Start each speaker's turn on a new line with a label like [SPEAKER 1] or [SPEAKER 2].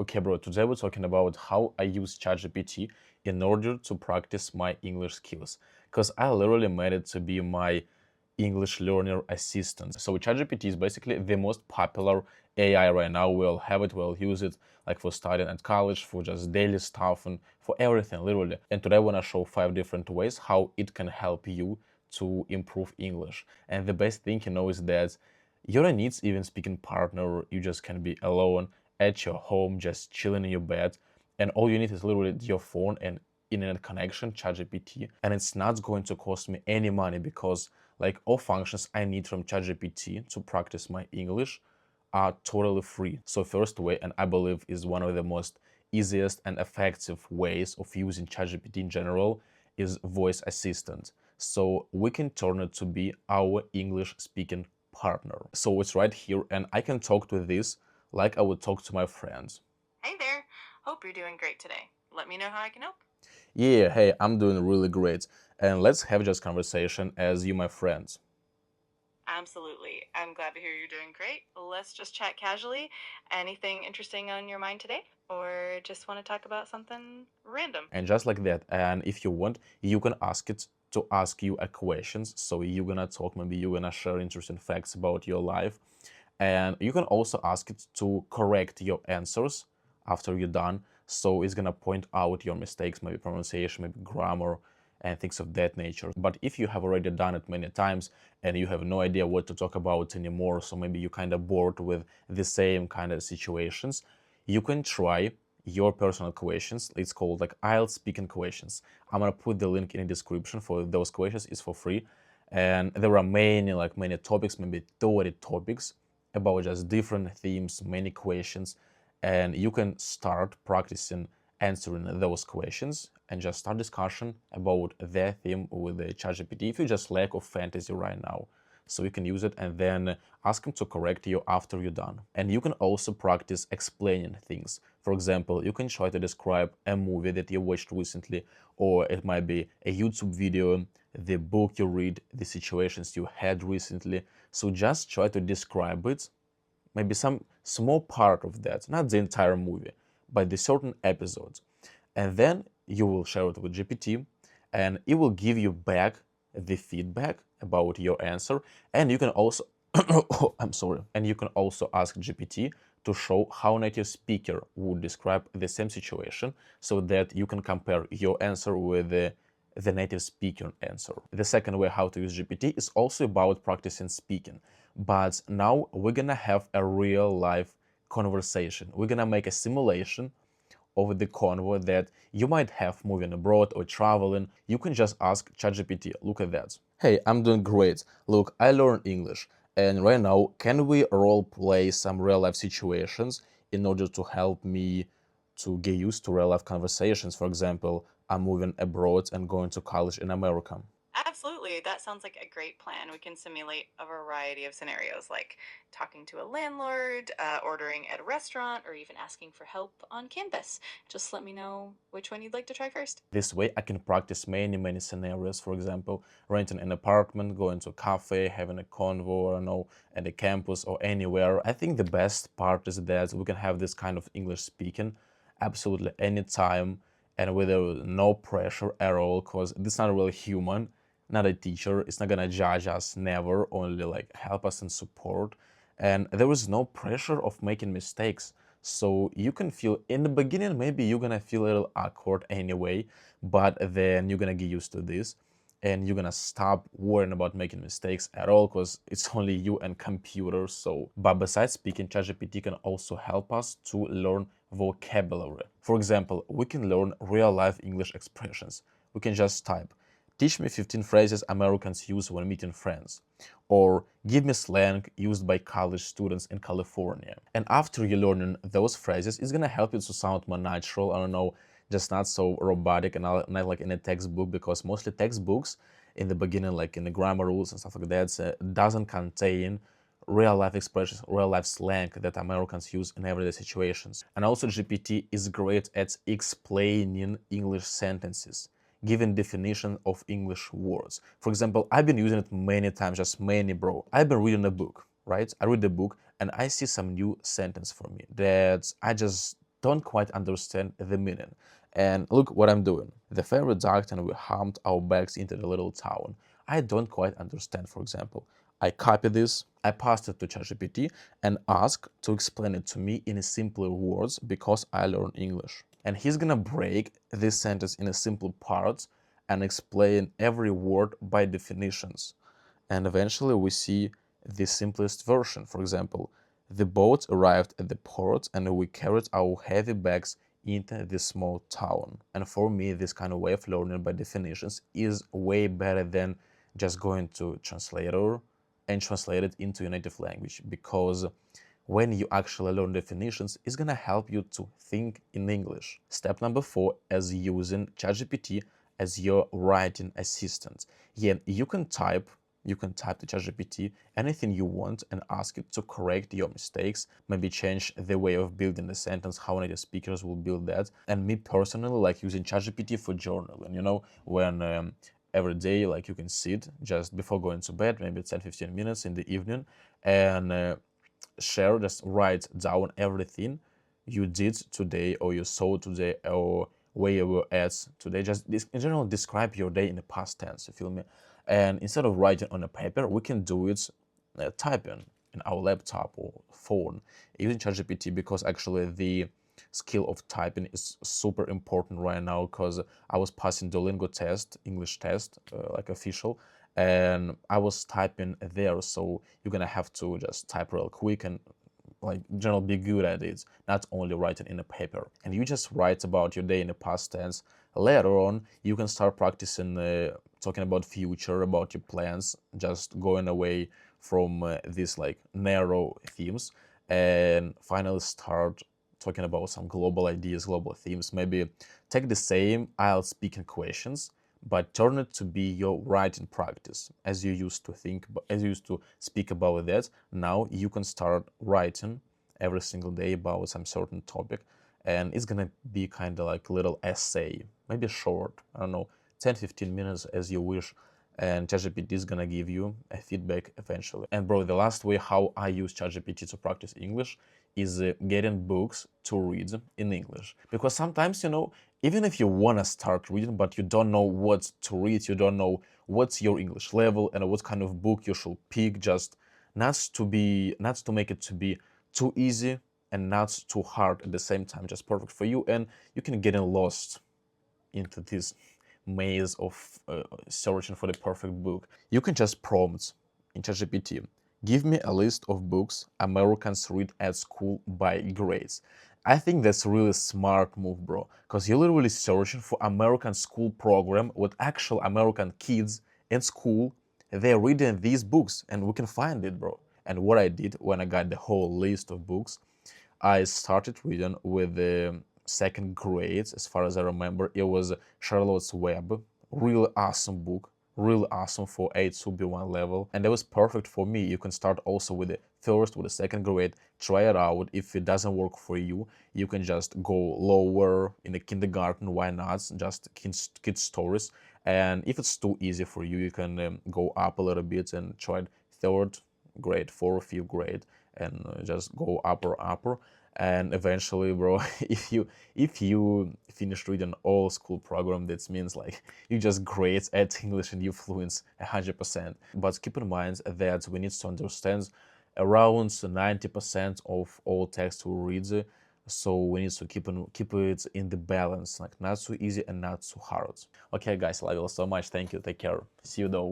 [SPEAKER 1] Okay, bro, today we're talking about how I use ChatGPT in order to practice my English skills. Because I literally made it to be my English learner assistant. So ChatGPT is basically the most popular AI right now. We all have it, we all use it, like for studying at college, for just daily stuff, and for everything, literally. And today I want to show 5 different ways how it can help you to improve English. And the best thing, is that you don't need even speaking partner. You just can be alone at your home, just chilling in your bed, and all you need is literally your phone and internet connection, ChatGPT, and it's not going to cost me any money because like all functions I need from ChatGPT to practice my English are totally free. So first way, and I believe is one of the most easiest and effective ways of using ChatGPT in general, is voice assistant. So we can turn it to be our English speaking partner. So it's right here, and I can talk to this like I would talk to my friends.
[SPEAKER 2] Hey there. Hope you're doing great today. Let me know how I can help.
[SPEAKER 1] Yeah, hey, I'm doing really great. And let's have just conversation as you my friends.
[SPEAKER 2] Absolutely. I'm glad to hear you're doing great. Let's just chat casually. Anything interesting on your mind today? Or just want to talk about something random?
[SPEAKER 1] And just like that. And if you want, you can ask it to ask you a questions. So you're gonna talk, maybe you're gonna share interesting facts about your life. And you can also ask it to correct your answers after you're done. So it's gonna point out your mistakes, maybe pronunciation, maybe grammar, and things of that nature. But if you have already done it many times and you have no idea what to talk about anymore, so maybe you're kind of bored with the same kind of situations, you can try your personal questions. It's called like IELTS speaking questions. I'm gonna put the link in the description for those questions. It's for free. And there are many topics, maybe 30 topics about just different themes, many questions, and you can start practicing answering those questions and just start discussion about their theme with the ChatGPT if you just lack of fantasy right now. So you can use it and then ask him to correct you after you're done. And you can also practice explaining things. For example, you can try to describe a movie that you watched recently, or it might be a YouTube video, the book you read, the situations you had recently. So just try to describe it, maybe some small part of that, not the entire movie, but the certain episodes. And then you will share it with GPT, and it will give you back the feedback about your answer. And you can also, oh, I'm sorry, and you can also ask GPT to show how native speaker would describe the same situation so that you can compare your answer with the native speaker answer. The second way how to use GPT is also about practicing speaking. But now we're gonna have a real life conversation. We're gonna make a simulation of the convo that you might have moving abroad or traveling. You can just ask ChatGPT, look at that. Hey, I'm doing great. Look, I learned English. And right now, can we role play some real life situations in order to help me to get used to real life conversations? For example, I'm moving abroad and going to college in America.
[SPEAKER 2] Absolutely. That sounds like a great plan. We can simulate a variety of scenarios like talking to a landlord, ordering at a restaurant, or even asking for help on campus. Just let me know which one you'd like to try first.
[SPEAKER 1] This way, I can practice many scenarios. For example, renting an apartment, going to a cafe, having a convo, I don't know, at a campus or anywhere. I think the best part is that we can have this kind of English speaking absolutely anytime and with no pressure at all, because this is not really human, not a teacher. It's not gonna judge us, never, only like help us and support. And there is no pressure of making mistakes. So you can feel in the beginning, maybe you're gonna feel a little awkward anyway, but then you're gonna get used to this and you're gonna stop worrying about making mistakes at all because it's only you and computers. So, but besides speaking, ChatGPT can also help us to learn vocabulary. For example, we can learn real life English expressions. We can just type, teach me 15 phrases Americans use when meeting friends, or give me slang used by college students in California. And after you're learning those phrases, it's gonna help you to sound more natural, I don't know, just not so robotic and not like in a textbook, because mostly textbooks in the beginning, like in the grammar rules and stuff like that, doesn't contain real life expressions, real life slang that Americans use in everyday situations. And also GPT is great at explaining English sentences, giving definition of English words. For example, I've been using it many times, just many, bro. I've been reading a book, right? I read the book and I see some new sentence for me that I just don't quite understand the meaning. And look what I'm doing. The fairy ducked and we humped our bags into the little town. I don't quite understand, for example. I copy this, I passed it to ChatGPT and ask to explain it to me in simpler words because I learn English. And he's gonna break this sentence in a simple parts and explain every word by definitions. And eventually we see the simplest version. For example, the boat arrived at the port and we carried our heavy bags into this small town. And for me, this kind of way of learning by definitions is way better than just going to translator and translate it into your native language, because when you actually learn definitions, it's gonna help you to think in English. Step number 4 is using ChatGPT as your writing assistant. Yeah, you can type to ChatGPT anything you want and ask it to correct your mistakes, maybe change the way of building the sentence, how native speakers will build that. And me personally like using ChatGPT for journaling, when every day, like, you can sit just before going to bed, maybe 10-15 minutes in the evening, and just write down everything you did today or you saw today or where you were at today. Just in general, describe your day in the past tense, you feel me? And instead of writing on a paper, we can do it typing in our laptop or phone using ChatGPT, because actually the skill of typing is super important right now, because I was passing Duolingo test, English test, like official, and I was typing there, so you're gonna have to just type real quick and like in general be good at it, not only writing in a paper. And you just write about your day in the past tense. Later on, you can start practicing talking about future, about your plans, just going away from these like narrow themes, and finally start talking about some global ideas, global themes. Maybe take the same IELTS speaking questions, but turn it to be your writing practice. As you used to think, as you used to speak about that, now you can start writing every single day about some certain topic, and it's gonna be kind of like a little essay, maybe short, I don't know, 10-15 minutes as you wish, and ChatGPT is gonna give you a feedback eventually. And bro, the last way how I use ChatGPT to practice English is getting books to read in English. Because sometimes, even if you want to start reading, but you don't know what to read, you don't know what's your English level and what kind of book you should pick, just not to make it to be too easy and not too hard at the same time, just perfect for you, and you can get lost into this maze of searching for the perfect book. You can just prompt in ChatGPT, give me a list of books Americans read at school by grades. I think that's really smart move, bro, because you're literally searching for American school program with actual American kids in school. They're reading these books and we can find it, bro. And what I did when I got the whole list of books, I started reading with the second grade, as far as I remember. It was Charlotte's Web. Really awesome book. Really awesome for A2, B1 level. And that was perfect for me. You can start also with the first, with the second grade, try it out. If it doesn't work for you, you can just go lower in the kindergarten. Why not? Just kids stories. And if it's too easy for you, you can go up a little bit and try it third grade, fourth, fifth grade, and just go upper, and eventually, bro, if you finish reading all school program, that means like you just great at English and you fluent 100%. But keep in mind that we need to understand around 90% of all text we read, so we need to keep it in the balance, like not too easy and not too hard. Okay guys, I love you all so much. Thank you, take care, see you though.